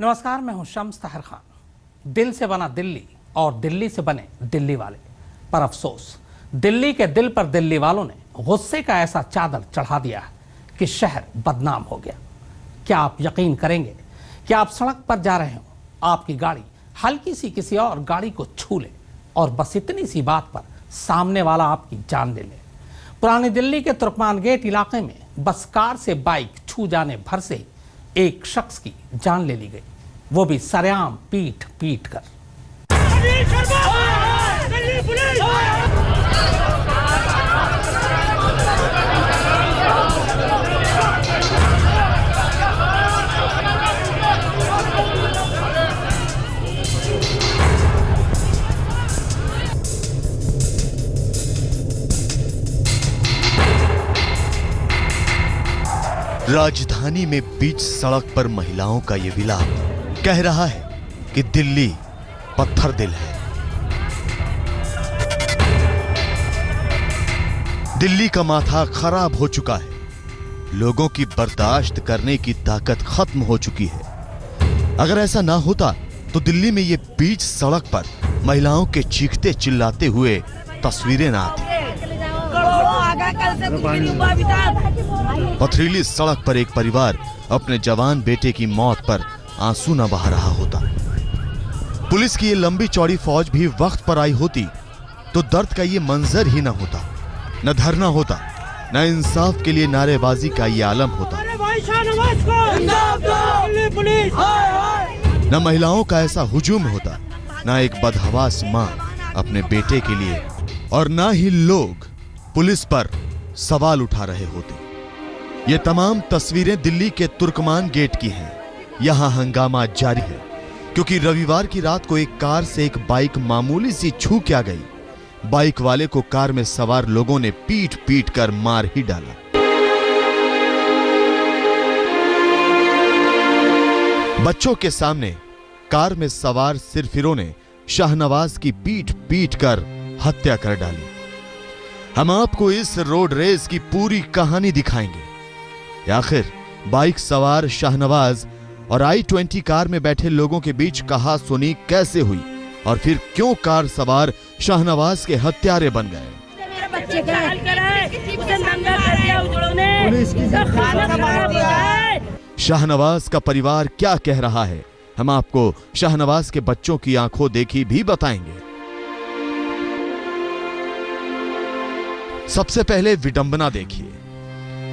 नमस्कार, मैं हूं शम्स ताहिर खान। दिल से बना दिल्ली और दिल्ली से बने दिल्ली वाले, पर अफसोस दिल्ली के दिल पर दिल्ली वालों ने गुस्से का ऐसा चादर चढ़ा दिया है कि शहर बदनाम हो गया। क्या आप यकीन करेंगे कि आप सड़क पर जा रहे हो, आपकी गाड़ी हल्की सी किसी और गाड़ी को छू ले और बस इतनी सी बात पर सामने वाला आपकी जान ले ले। पुरानी दिल्ली के तुर्कमान गेट इलाके में बस कार से बाइक छू जाने भर से ही एक शख्स की जान ले ली गई, वो भी सरेआम पीट पीट कर। राजधानी में बीच सड़क पर महिलाओं का ये विलाप कह रहा है कि दिल्ली पत्थर दिल है। दिल्ली का माथा खराब हो चुका है, लोगों की बर्दाश्त करने की ताकत खत्म हो चुकी है। अगर ऐसा ना होता तो दिल्ली में ये बीच सड़क पर महिलाओं के चीखते चिल्लाते हुए तस्वीरें ना आती। पथरीली सड़क पर एक परिवार अपने जवान बेटे की मौत पर आंसू न बहा रहा होता। पुलिस की ये लंबी चौड़ी फौज भी वक्त पर आई होती तो दर्द का ये मंजर ही न होता, न धरना होता, न इंसाफ के लिए नारेबाजी का ये आलम होता, न महिलाओं का ऐसा हुजूम होता, न एक बदहवास मां अपने बेटे के लिए, और न ही लोग पुलिस पर सवाल उठा रहे होते। ये तमाम तस्वीरें दिल्ली के तुर्कमान गेट की हैं। यहां हंगामा जारी है क्योंकि रविवार की रात को एक कार से एक बाइक मामूली सी छू क्या गई। बाइक वाले को कार में सवार लोगों ने पीट पीट कर मार ही डाला। बच्चों के सामने कार में सवार सिरफिरों ने शाहनवाज की पीट पीट कर हत्या कर डाली। हम आपको इस रोड रेस की पूरी कहानी दिखाएंगे। आखिर बाइक सवार शाहनवाज और i20 कार में बैठे लोगों के बीच कहा सुनी कैसे हुई और फिर क्यों कार सवार शाहनवाज के हत्यारे बन गए। शाहनवाज का परिवार क्या कह रहा है, हम आपको शाहनवाज के बच्चों की आंखों देखी भी बताएंगे। सबसे पहले विडंबना देखिए।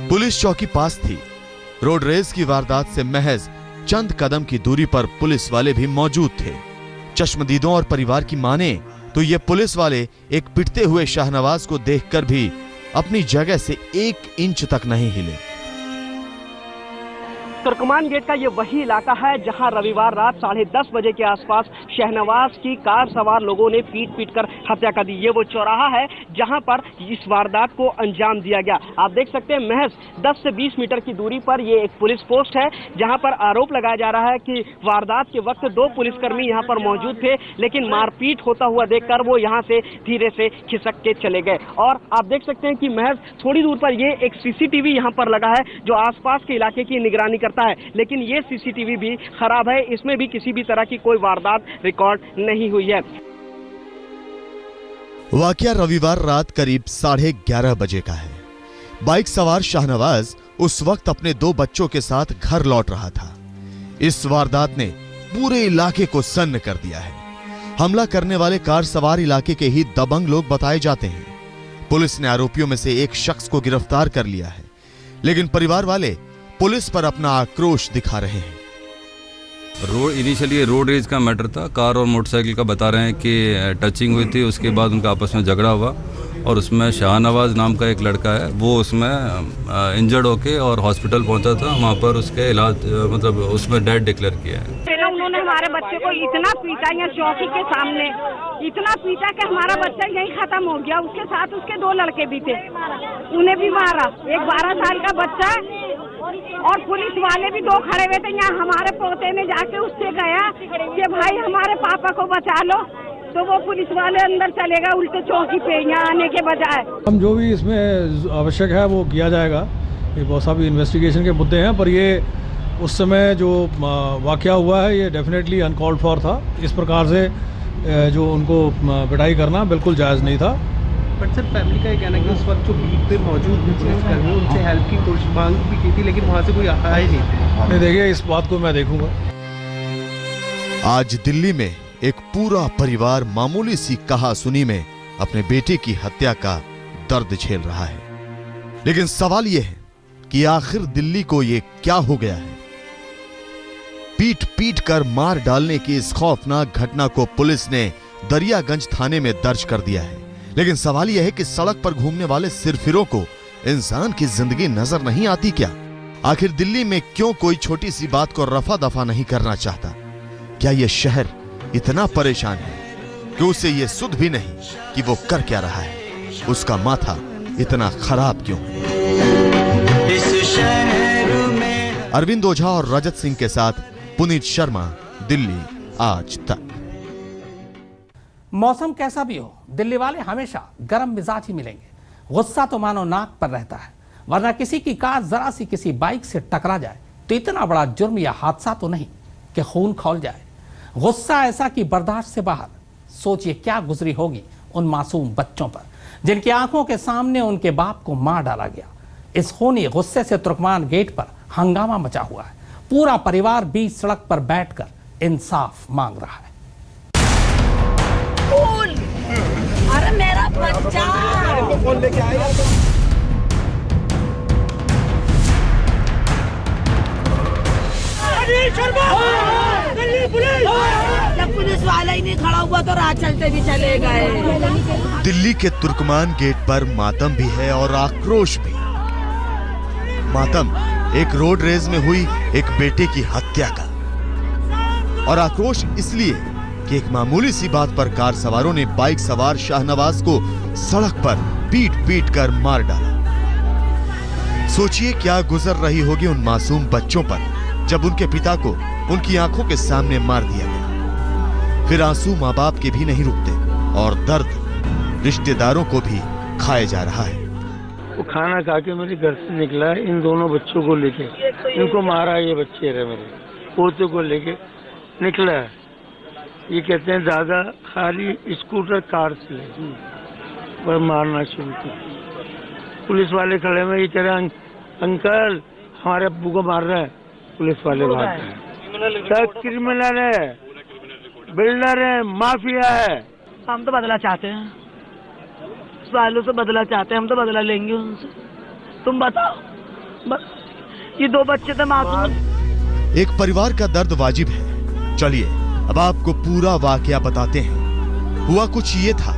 पुलिस चौकी पास थी। रोड रेस की वारदात से महज चंद कदम की दूरी पर पुलिस वाले भी मौजूद थे। चश्मदीदों और परिवार की माने तो ये पुलिस वाले एक पिटते हुए शाहनवाज को देखकर भी अपनी जगह से 1 इंच तक नहीं हिले। तुर्कमान गेट का ये वही इलाका है जहां रविवार रात 10:30 बजे के आसपास शाहनवाज की कार सवार लोगों ने पीट पीट कर हत्या कर दी। ये वो चौराहा है जहां पर इस वारदात को अंजाम दिया गया। आप देख सकते हैं महज 10 से 20 मीटर की दूरी पर ये एक पुलिस पोस्ट है जहां पर आरोप लगाया जा रहा है कि वारदात के वक्त 2 पुलिसकर्मी यहां पर मौजूद थे, लेकिन मारपीट होता हुआ देखकर वो यहां से धीरे से खिसक के चले गए। और आप देख सकते हैं कि महज थोड़ी दूर पर ये एक सीसीटीवी यहां पर लगा है जो आसपास के इलाके की निगरानी करता है, लेकिन ये सीसीटीवी भी खराब है। इसमें भी किसी भी तरह की कोई वारदात रिकॉर्ड नहीं हुई है। वाकया रविवार रात करीब 11:30 बजे का है। बाइक सवार शाहनवाज उस वक्त अपने 2 बच्चों के साथ घर लौट रहा था। इस वारदात ने पूरे इलाके को सन्न कर दिया है। हमला करने वाले कार सवार इलाके के ही दबंग लोग बताए जाते हैं। पुलिस ने आरोपियों में से एक शख्स को गिरफ्तार कर लिया है, लेकिन परिवार वाले पुलिस पर अपना आक्रोश दिखा रहे हैं। इनिशियली रोड रेज का मैटर था। कार और मोटरसाइकिल का बता रहे हैं कि टचिंग हुई थी, उसके बाद उनका आपस में झगड़ा हुआ और उसमें शाहनवाज नाम का एक लड़का है, वो उसमें इंजर्ड होके और हॉस्पिटल पहुंचा था। वहाँ पर उसके इलाज मतलब उसमें डेड डिक्लेयर किया है। उन्होंने हमारे बच्चे को इतना पीटा, यहाँ चौकी के सामने इतना पीटा कि हमारा बच्चा यही खत्म हो गया। उसके साथ उसके 2 लड़के भी थे, उन्हें भी मारा। एक 12 साल का बच्चा और पुलिस वाले भी 2 खड़े हुए थे। यहाँ हमारे पोते ने जाके उससे कहा कि भाई हमारे पापा को बचा लो, तो वो पुलिस वाले अंदर चलेगा उल्टे चौकी पे यहाँ आने के बजाय। हम जो भी इसमें आवश्यक है वो किया जाएगा। ये बहुत सारी इन्वेस्टिगेशन के मुद्दे हैं, पर ये उस समय जो वाक़या हुआ है ये डेफिनेटली अनकॉल्ड फॉर था। इस प्रकार से जो उनको पिटाई करना बिल्कुल जायज़ नहीं था। बट सर फैमिली का ये कहना है कि उस वक्त जो बीट पे मौजूद थे पुलिसकर्मी उनसे हेल्प की कोशिश मांग भी की थी, लेकिन वहाँ से कोई आया ही नहीं। नहीं, देखिए इस बात को मैं देखूंगा। आज दिल्ली में एक पूरा परिवार मामूली सी कहासुनी में अपने बेटे की हत्या का दर्द झेल रहा है। लेकिन सवाल यह है कि आखिर दिल्ली को यह क्या हो गया है? पीट पीट कर मार डालने की इस खौफनाक घटना को पुलिस ने दरियागंज थाने में दर्ज कर दिया है। लेकिन सवाल यह है कि सड़क पर घूमने वाले सिरफिरों को इंसान की जिंदगी नजर नहीं आती क्या? आखिर दिल्ली में क्यों कोई छोटी सी बात को रफा दफा नहीं करना चाहता? क्या यह शहर इतना परेशान है कि उसे यह सुध भी नहीं कि वो कर क्या रहा है? उसका माथा इतना खराब क्यों है? इस शहर में अरविंद ओझा और रजत सिंह के साथ पुनीत शर्मा, दिल्ली आज तक। मौसम कैसा भी हो, दिल्ली वाले हमेशा गर्म मिजाज ही मिलेंगे। गुस्सा तो मानो नाक पर रहता है, वरना किसी की कार जरा सी किसी बाइक से टकरा जाए तो इतना बड़ा जुर्म या हादसा तो नहीं कि खून खौल जाए। गुस्सा ऐसा कि बर्दाश्त से बाहर। सोचिए क्या गुजरी होगी उन मासूम बच्चों पर जिनकी आंखों के सामने उनके बाप को मार डाला गया। इस खूनी गुस्से से तुर्कमान गेट पर हंगामा मचा हुआ है। पूरा परिवार बीच सड़क पर बैठकर इंसाफ मांग रहा है। अरे मेरा बच्चा फोन लेके आया। जब पुलिस वाला ही नहीं खड़ा हुआ तो राह चलते भी चले गए। दिल्ली के तुर्कमान गेट पर मातम भी है और आक्रोश भी। मातम एक रोड रेज में हुई एक बेटे की हत्या का, और आक्रोश इसलिए कि एक मामूली सी बात पर कार सवारों ने बाइक सवार शाहनवाज को सड़क पर पीट पीट कर मार डाला। सोचिए क्या गुजर रही होगी उन मासूम बच्चों पर जब उनके पिता को उनकी आंखों के सामने मार दिया गया। फिर आंसू माँ बाप के भी नहीं रुकते और दर्द रिश्तेदारों को भी खाए जा रहा है। वो खाना खा के मेरे घर से निकला, इन दोनों बच्चों को लेके, इनको मारा। ये बच्चे रहे मेरे पोते को लेके निकला। ये कहते हैं दादा खाली स्कूटर कार से पर मारना शुरू किया। पुलिस वाले खड़े में, ये कह रहे हैं अंकल हमारे अब्बू को मार रहा है। पुलिस वाले भाग रहे, सब क्रिमिनल है, बिल्डर है, माफिया है। हम तो बदला चाहते हैं, सालों से बदला चाहते हैं, हम तो बदला लेंगे उनसे। तुम बताओ, ये दो बच्चे थे मासूम। एक परिवार का दर्द वाजिब है। चलिए अब आपको पूरा वाकया बताते हैं। हुआ कुछ ये था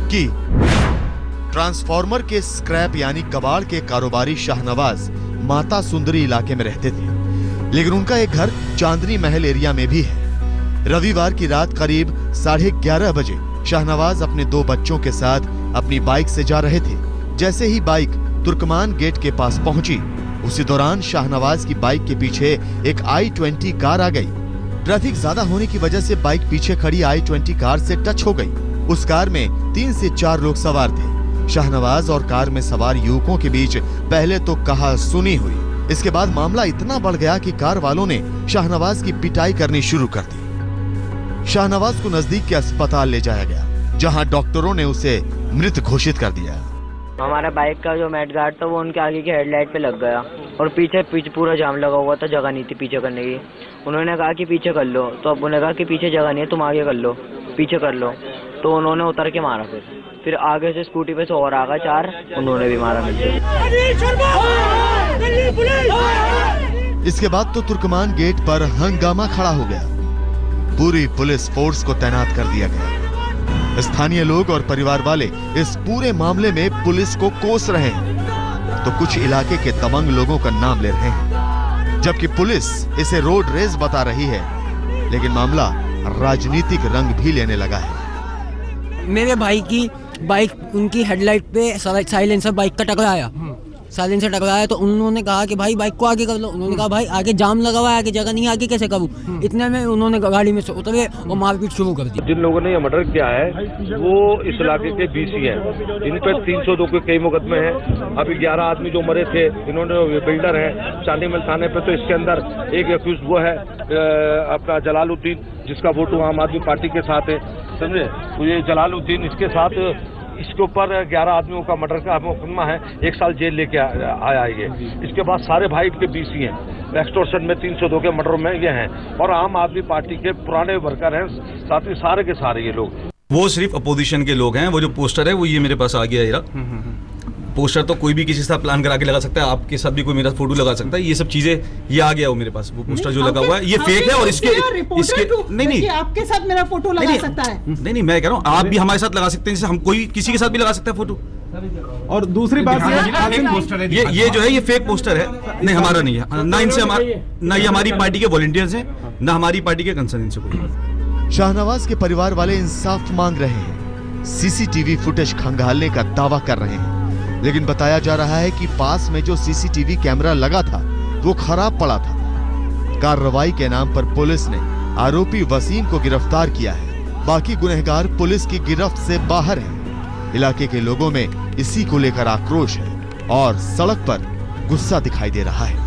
कि ट्रांसफार्मर के स्क्रैप यानी कबाड़ के कारोबारी शाहनवाज माता सुंदरी इलाके में रहते थे, लेकिन उनका एक घर चांदनी महल एरिया में भी है। रविवार की रात करीब 11:30 बजे शाहनवाज अपने दो बच्चों के साथ अपनी बाइक से जा रहे थे। जैसे ही बाइक तुर्कमान गेट के पास पहुंची, उसी दौरान शाहनवाज की बाइक के पीछे एक i20 कार आ गई। ट्रैफिक ज्यादा होने की वजह से बाइक पीछे खड़ी i20 कार से टच हो गई। उस कार में 3 से 4 लोग सवार थे। शाहनवाज और कार में सवार युवकों के बीच पहले तो कहासुनी हुई। इसके बाद मामला इतना बढ़ गया कि कार वालों ने शाहनवाज की पिटाई करनी शुरू कर दी। शाहनवाज को नजदीक के अस्पताल ले जाया गया, जहां डॉक्टरों ने उसे मृत घोषित कर दिया। हमारा बाइक का जो मैट गार्ड था वो उनके आगे की हेडलाइट पे लग गया और पीछे पूरा जाम लगा हुआ था, जगह नहीं थी पीछे करने की। उन्होंने कहा कि पीछे कर लो, तो अब उन्होंने कहा कि पीछे जगह नहीं है, तुम आगे कर लो, पीछे कर लो। तो उन्होंने उतर के मारा। फिर आगे से स्कूटी पे से और आ गया 4, उन्होंने भी मारा मुझे। इसके बाद तो तुर्कमान गेट पर हंगामा खड़ा हो गया। पूरी पुलिस फोर्स को तैनात कर दिया गया। स्थानीय लोग और परिवार वाले इस पूरे मामले में पुलिस को कोस रहे हैं, तो कुछ इलाके के दबंग लोगों का नाम ले रहे हैं, जबकि पुलिस इसे रोड रेस बता रही है। लेकिन मामला राजनीतिक रंग भी लेने लगा है। मेरे भाई की बाइक उनकी हेडलाइट पे साइलेंसर बाइक का टकराया। साइलेंस से टकराया तो उन्होंने कहा कि भाई बाइक को आगे कर लो। उन्होंने कहा भाई आगे जाम लगा हुआ है, आगे जगह नहीं, आगे कैसे करूँ। इतने में उन्होंने गाड़ी में से उतरे और मारपीट शुरू कर दी। जिन लोगों ने ये मर्डर किया है वो इस इलाके के BC हैं। इन पे 302 के कई मुकदमे हैं। अभी 11 आदमी जो मरे थे, इन्होंने बिल्डर हैं चांदी मिल थाने पे, तो इसके अंदर एक एक्यूज वो है अपना जलालुद्दीन, जिसका वोट आम आदमी पार्टी के साथ है, समझे। तो ये जलालुद्दीन, इसके साथ इसके ऊपर 11 आदमियों का मर्डर का मुकदमा है, 1 साल जेल लेके आया ये। इसके बाद सारे भाई के BC हैं, एक्सटॉर्शन में 302 के मर्डर में ये हैं, और आम आदमी पार्टी के पुराने वर्कर हैं, साथ ही सारे के सारे ये लोग। वो सिर्फ अपोजिशन के लोग हैं। वो जो पोस्टर है वो ये मेरे पास आ गया है। पोस्टर तो कोई भी किसी से प्लान करा के लगा सकता है, आपके साथ भी कोई मेरा फोटो लगा सकता है। ये सब चीजें ये आ गया वो मेरे पास, वो पोस्टर जो लगा हुआ है ये फेक है। और इसके नहीं आपके साथ मेरा फोटो लगा सकता है। नहीं, मैं कह रहा हूँ आप भी हमारे साथ लगा सकते हैं, जैसे हम कोई किसी के साथ भी लगा सकता है फोटो। और दूसरी बात ये जो है ये फेक पोस्टर है, नहीं हमारा नहीं है, ना इनसे ना ये हमारी पार्टी के वॉलंटियर्स हैं, ना हमारी पार्टी के कंसर्न से कोई। शाहनवाज के परिवार वाले इंसाफ मांग रहे हैं, CCTV फुटेज खंगालने का दावा कर रहे हैं, लेकिन बताया जा रहा है कि पास में जो CCTV कैमरा लगा था वो खराब पड़ा था। कार्रवाई के नाम पर पुलिस ने आरोपी वसीम को गिरफ्तार किया है, बाकी गुनहगार पुलिस की गिरफ्त से बाहर हैं। इलाके के लोगों में इसी को लेकर आक्रोश है और सड़क पर गुस्सा दिखाई दे रहा है।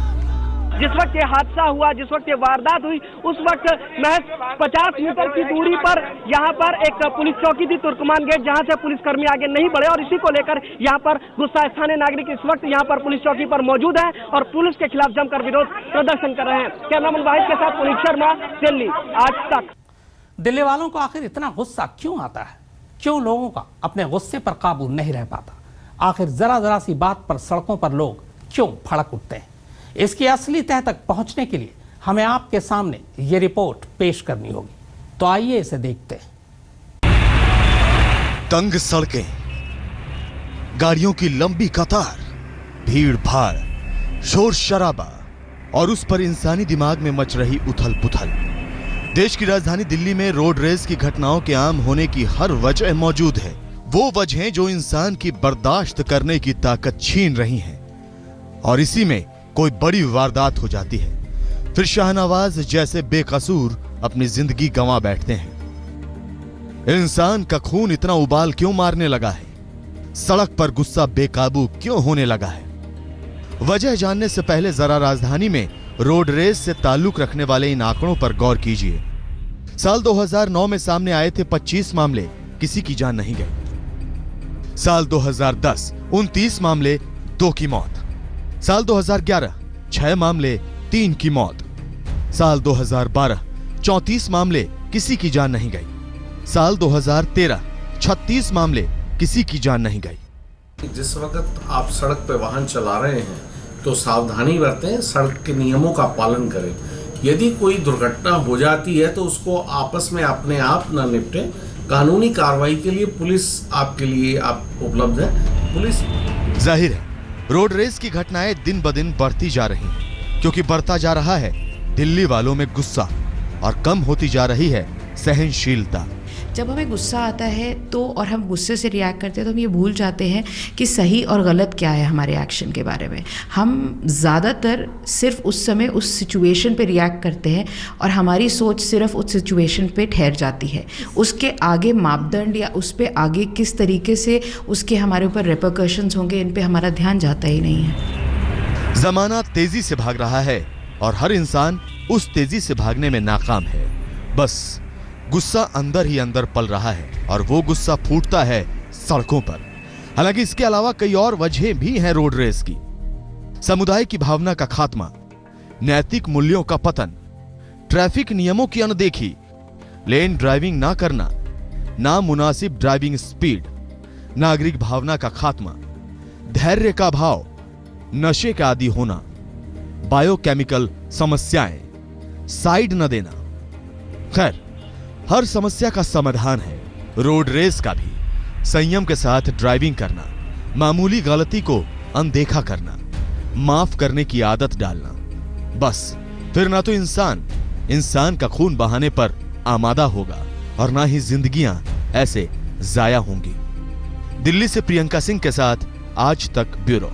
जिस वक्त ये हादसा हुआ, जिस वक्त ये वारदात हुई, उस वक्त महज 50 मीटर की दूरी पर यहाँ पर एक पुलिस चौकी थी, तुर्कमान गेट, जहाँ से पुलिसकर्मी आगे नहीं बढ़े, और इसी को लेकर यहाँ पर गुस्सा स्थानीय नागरिक इस वक्त यहाँ पर पुलिस चौकी पर मौजूद है और पुलिस के खिलाफ जमकर विरोध प्रदर्शन कर रहे हैं। कैमरामैन वाहिद के साथ पुनीत शर्मा, दिल्ली, आज तक। दिल्ली वालों को आखिर इतना गुस्सा क्यों आता है? क्यों लोगों का अपने गुस्से पर काबू नहीं रह पाता? आखिर जरा जरा सी बात पर सड़कों पर लोग क्यों भड़क उठते हैं? इसकी असली तह तक पहुंचने के लिए हमें आपके सामने ये रिपोर्ट पेश करनी होगी, तो आइए इसे देखते हैं। तंग सड़कें, गाड़ियों की लंबी कतार, भीड़ भाड़, शोर शराबा और उस पर इंसानी दिमाग में मच रही उथल पुथल। देश की राजधानी दिल्ली में रोड रेस की घटनाओं के आम होने की हर वजह मौजूद है। वो वजहें जो इंसान की बर्दाश्त करने की ताकत छीन रही हैं, और इसी में कोई बड़ी वारदात हो जाती है, फिर शाहनवाज जैसे बेकसूर अपनी जिंदगी गंवा बैठते हैं। इंसान का खून इतना उबाल क्यों मारने लगा है? सड़क पर गुस्सा बेकाबू क्यों होने लगा है? वजह जानने से पहले जरा राजधानी में रोड रेस से ताल्लुक रखने वाले इन आंकड़ों पर गौर कीजिए। साल 2009 में सामने आए थे 25 मामले, किसी की जान नहीं गई। साल 2010 29 मामले, 2 की मौत। साल 2011 6 मामले, 3 की मौत। साल 2012 34 मामले, किसी की जान नहीं गई। साल 2013 36 मामले, किसी की जान नहीं गई। जिस वक्त आप सड़क पर वाहन चला रहे हैं तो सावधानी बरतें, सड़क के नियमों का पालन करें। यदि कोई दुर्घटना हो जाती है तो उसको आपस में अपने आप न निपटें। कानूनी कार्रवाई के लिए पुलिस आपके लिए उपलब्ध है। पुलिस जाहिर है रोड रेस की घटनाएं दिन ब दिन बढ़ती जा रही हैं, क्योंकि बढ़ता जा रहा है दिल्ली वालों में गुस्सा और कम होती जा रही है सहनशीलता। जब हमें गुस्सा आता है तो और हम गुस्से से रिएक्ट करते हैं तो हम ये भूल जाते हैं कि सही और गलत क्या है हमारे एक्शन के बारे में। हम ज़्यादातर सिर्फ उस समय उस सिचुएशन पे रिएक्ट करते हैं और हमारी सोच सिर्फ उस सिचुएशन पे ठहर जाती है। उसके आगे मापदंड या उस पे आगे किस तरीके से उसके हमारे ऊपर रेपरकशंस होंगे, इन पे हमारा ध्यान जाता ही नहीं है। जमाना तेजी से भाग रहा है और हर इंसान उस तेजी से भागने में नाकाम है। बस गुस्सा अंदर ही अंदर पल रहा है और वो गुस्सा फूटता है सड़कों पर। हालांकि इसके अलावा कई और वजहें भी हैं रोड रेस की। समुदाय की भावना का खात्मा, नैतिक मूल्यों का पतन, ट्रैफिक नियमों की अनदेखी, लेन ड्राइविंग ना करना, नामुनासिब ड्राइविंग स्पीड, नागरिक भावना का खात्मा, धैर्य का अभाव, नशे का आदी होना, बायोकेमिकल समस्याएं, साइड न देना। खैर, हर समस्या का समाधान है, रोड रेस का भी। संयम के साथ ड्राइविंग करना, मामूली गलती को अनदेखा करना, माफ करने की आदत डालना। बस फिर ना तो इंसान का खून बहाने पर आमादा होगा और ना ही जिंदगियां ऐसे जाया होंगी। दिल्ली से प्रियंका सिंह के साथ आज तक ब्यूरो।